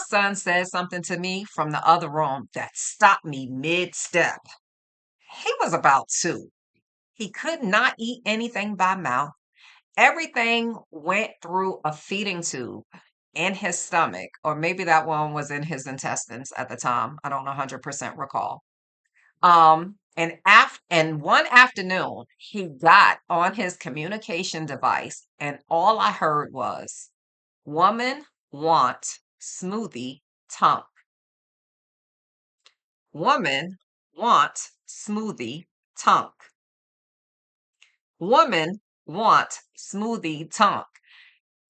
son said something to me from the other room that stopped me mid-step. He was about 2. He could not eat anything by mouth. Everything went through a feeding tube in his stomach, or maybe that one was in his intestines at the time. I don't 100% recall. And one afternoon, he got on his communication device, and all I heard was, "Woman want smoothie tongue. Woman want smoothie tongue. Woman want smoothie tongue."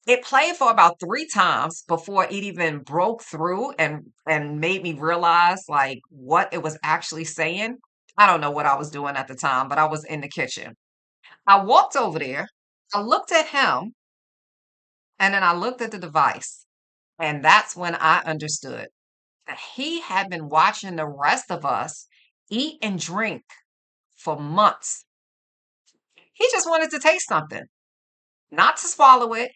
It played for about 3 times before it even broke through and made me realize, like, what it was actually saying. I don't know what I was doing at the time, but I was in the kitchen. I walked over there, I looked at him, and then I looked at the device, and that's when I understood that he had been watching the rest of us eat and drink for months. He just wanted to taste something, not to swallow it,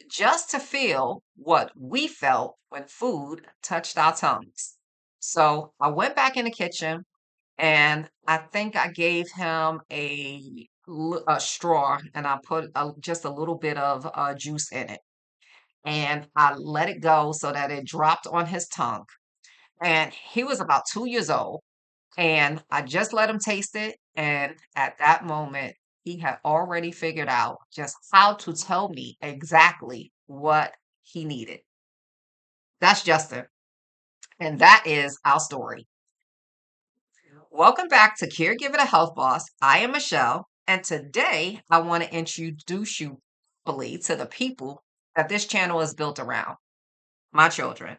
just to feel what we felt when food touched our tongues. So I went back in the kitchen and I think I gave him a straw and I put just a little bit of juice in it. And I let it go so that it dropped on his tongue. And he was about 2 years old. And I just let him taste it. And at that moment, he had already figured out just how to tell me exactly what he needed. That's Justin. And that is our story. Welcome back to Caregiver the Health Boss. I am Michelle. And today I want to introduce you fully to the people that this channel is built around, my children.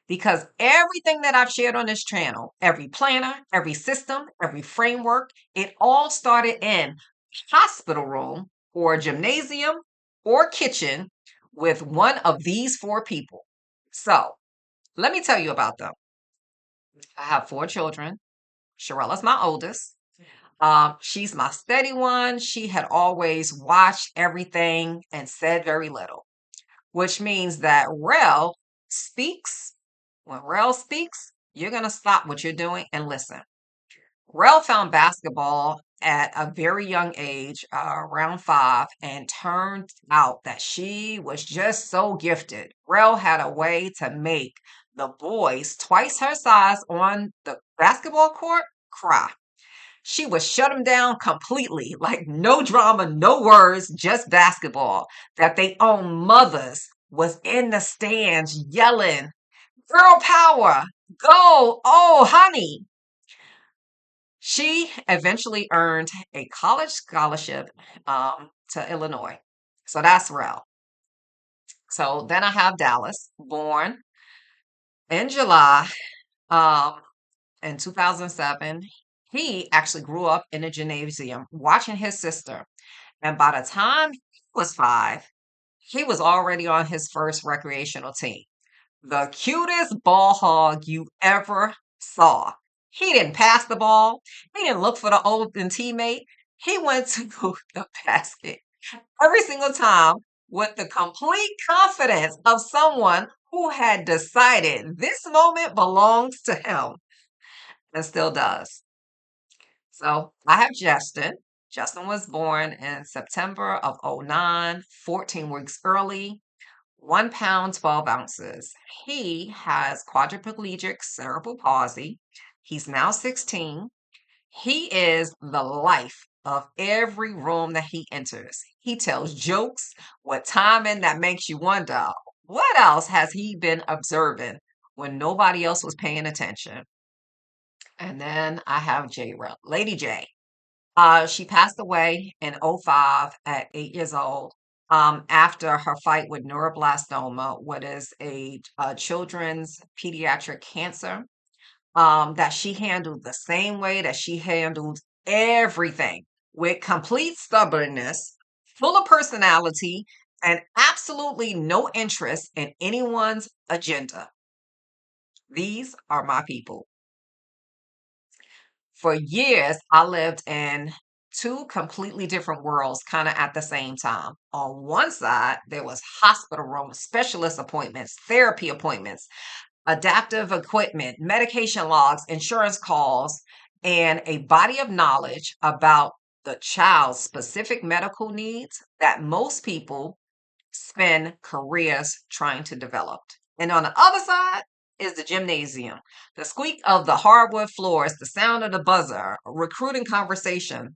Because everything that I've shared on this channel, every planner, every system, every framework, it all started in hospital room or gymnasium or kitchen with one of these 4 people. So let me tell you about them. I have 4 children. Cheryl is my oldest. She's my steady one. She had always watched everything and said very little, which means that Rel speaks. When Rel speaks, you're going to stop what you're doing and listen. Rel found basketball at a very young age, around 5, and turned out that she was just so gifted. Rel had a way to make the boys twice her size on the basketball court cry. She would shut them down completely, like no drama, no words, just basketball. That they own mothers was in the stands yelling, "Girl power, go, oh, honey." She eventually earned a college scholarship to Illinois. So that's Rel. So then I have Dallas, born in July um, in 2007. He actually grew up in a gymnasium watching his sister. And by the time he was 5, he was already on his first recreational team. The cutest ball hog you ever saw. He didn't pass the ball. He didn't look for the open teammate. He went to the basket every single time with the complete confidence of someone who had decided this moment belongs to him and still does. So I have Justin. Justin was born in September of '09, 14 weeks early, 1 pound, 12 ounces. He has quadriplegic cerebral palsy. He's now 16. He is the life of every room that he enters. He tells jokes with timing that makes you wonder what else has he been observing when nobody else was paying attention. And then I have Jaerah, Lady J. She passed away in '05 at 8 years old after her fight with neuroblastoma, what is a children's pediatric cancer that she handled the same way that she handled everything with complete stubbornness, full of personality, and absolutely no interest in anyone's agenda. These are my people. For years, I lived in 2 completely different worlds kind of at the same time. On one side, there was hospital room, specialist appointments, therapy appointments. adaptive equipment, medication logs, insurance calls, and a body of knowledge about the child's specific medical needs that most people spend careers trying to develop. And on the other side is the gymnasium, the squeak of the hardwood floors, the sound of the buzzer, recruiting conversation,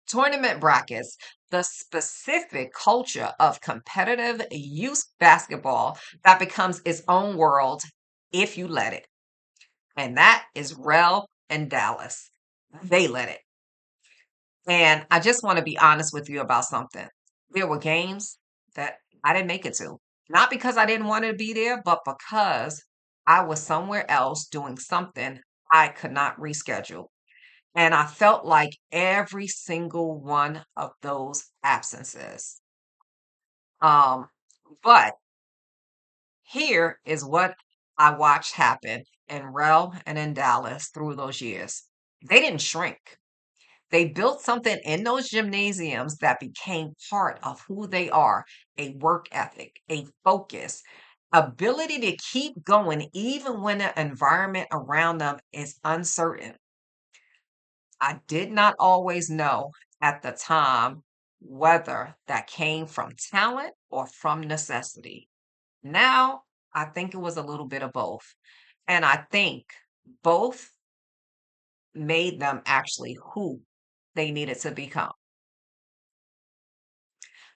tournament brackets, the specific culture of competitive youth basketball that becomes its own world if you let it. And that is Rel and Dallas. They let it. And I just want to be honest with you about something. There were games that I didn't make it to. Not because I didn't want to be there, but because I was somewhere else doing something I could not reschedule. And I felt like every single one of those absences. Um, but here is what I watched happen in Rel and in Dallas through those years. They didn't shrink. They built something in those gymnasiums that became part of who they are, a work ethic, a focus, ability to keep going even when the environment around them is uncertain. I did not always know at the time whether that came from talent or from necessity. Now, I think it was a little bit of both. And I think both made them actually who they needed to become.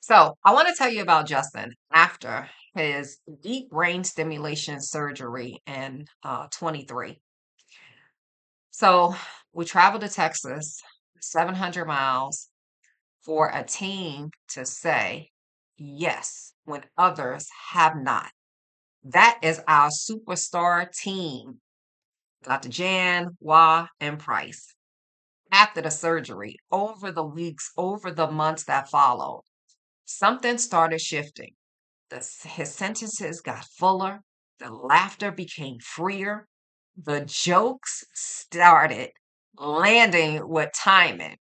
So, I want to tell you about Justin after his deep brain stimulation surgery in 23. So, we traveled to Texas, 700 miles, for a team to say yes when others have not. That is our superstar team, Dr. Jan, Wah, and Price. After the surgery, over the weeks, over the months that followed, something started shifting. His sentences got fuller, the laughter became freer, the jokes started landing with timing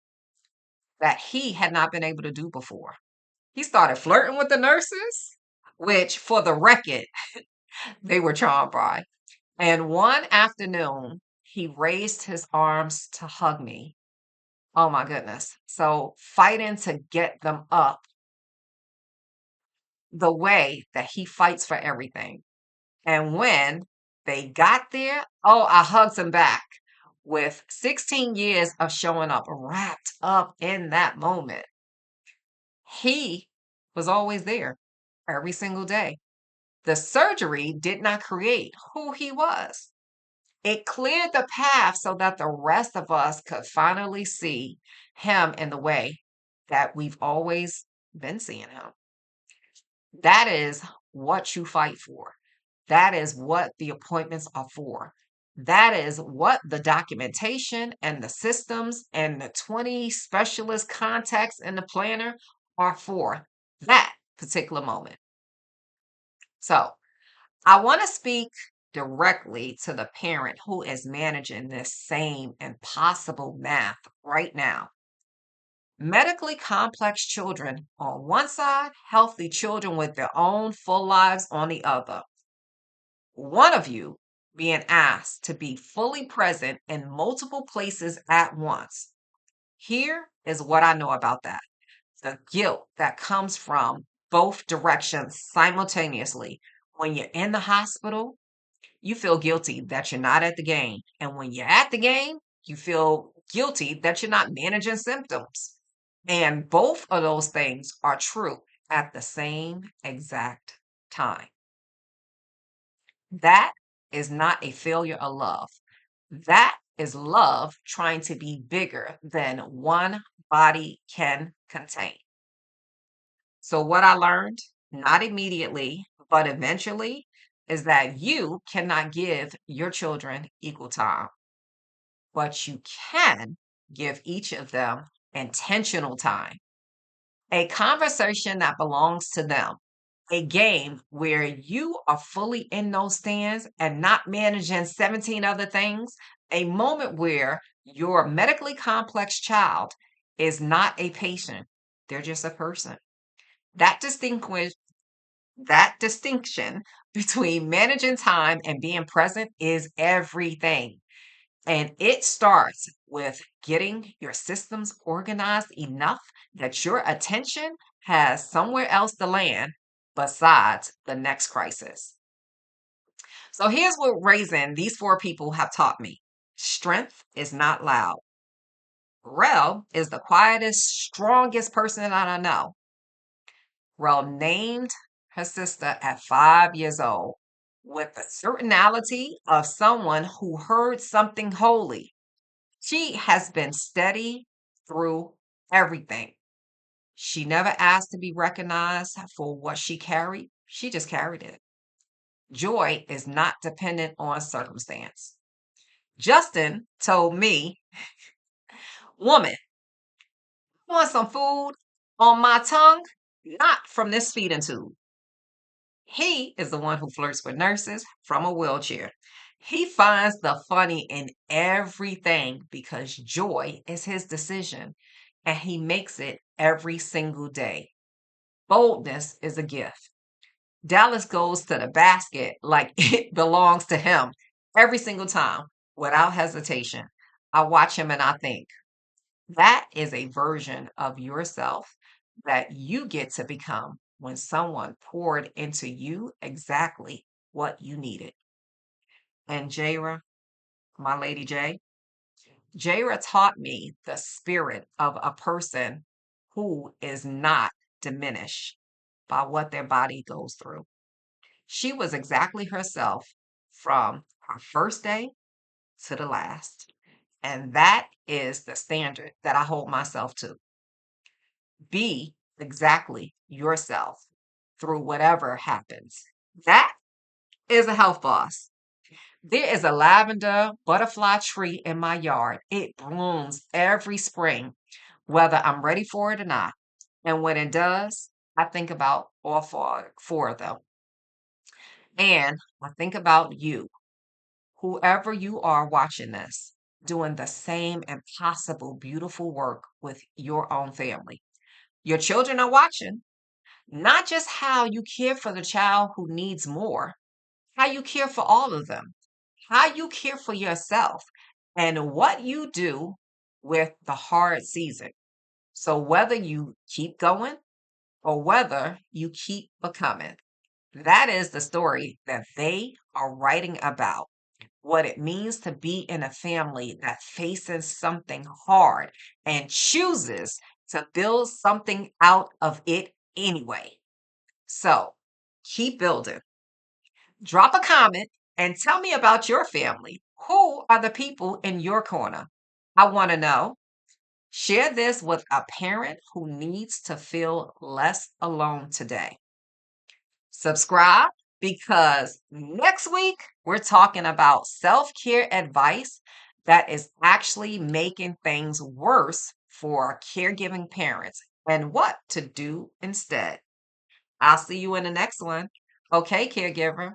that he had not been able to do before. He started flirting with the nurses, which, for the record, they were charmed by. And one afternoon, he raised his arms to hug me. Oh my goodness. So, fighting to get them up the way that he fights for everything. And when they got there, oh, I hugged him back with 16 years of showing up wrapped up in that moment. He was always there every single day. The surgery did not create who he was. It cleared the path so that the rest of us could finally see him in the way that we've always been seeing him. That is what you fight for. That is what the appointments are for. That is what the documentation and the systems and the 20 specialist contacts in the planner are for. That particular moment. So, I want to speak directly to the parent who is managing this same impossible math right now. Medically complex children on one side, healthy children with their own full lives on the other. One of you being asked to be fully present in multiple places at once. Here is what I know about that: the guilt that comes from both directions simultaneously. When you're in the hospital, you feel guilty that you're not at the game. And when you're at the game, you feel guilty that you're not managing symptoms. And both of those things are true at the same exact time. That is not a failure of love. That is love trying to be bigger than one body can contain. So, what I learned, not immediately, but eventually, is that you cannot give your children equal time, but you can give each of them intentional time, a conversation that belongs to them, a game where you are fully in those stands and not managing 17 other things, a moment where your medically complex child is not a patient, they're just a person. That That distinction between managing time and being present is everything. And it starts with getting your systems organized enough that your attention has somewhere else to land besides the next crisis. So here's what raising these four people have taught me: strength is not loud. Rel is the quietest, strongest person that I know. Rel named her sister at 5 years old with the certainty of someone who heard something holy. She has been steady through everything. She never asked to be recognized for what she carried. She just carried it. Joy is not dependent on circumstance. Justin told me, woman, want some food on my tongue? Not from this feeding tube. He is the one who flirts with nurses from a wheelchair. He finds the funny in everything because joy is his decision and he makes it every single day. Boldness is a gift. Dallas goes to the basket like it belongs to him every single time without hesitation. I watch him and I think, that is a version of yourself that you get to become when someone poured into you exactly what you needed. And Jaerah, my lady Jaerah taught me the spirit of a person who is not diminished by what their body goes through. She was exactly herself from her first day to the last. And that is the standard that I hold myself to. Be exactly yourself through whatever happens. That is a health boss. There is a lavender butterfly tree in my yard. It blooms every spring, whether I'm ready for it or not. And when it does, I think about all four of them. And I think about you, whoever you are watching this, doing the same impossible, beautiful work with your own family. Your children are watching, not just how you care for the child who needs more, how you care for all of them, how you care for yourself, and what you do with the hard season. So, whether you keep going or whether you keep becoming, that is the story that they are writing about. What it means to be in a family that faces something hard and chooses to build something out of it anyway. So keep building. Drop a comment and tell me about your family. Who are the people in your corner? I want to know. Share this with a parent who needs to feel less alone today. Subscribe because next week we're talking about self care advice that is actually making things worse for caregiving parents and what to do instead. I'll see you in the next one. Okay, caregiver.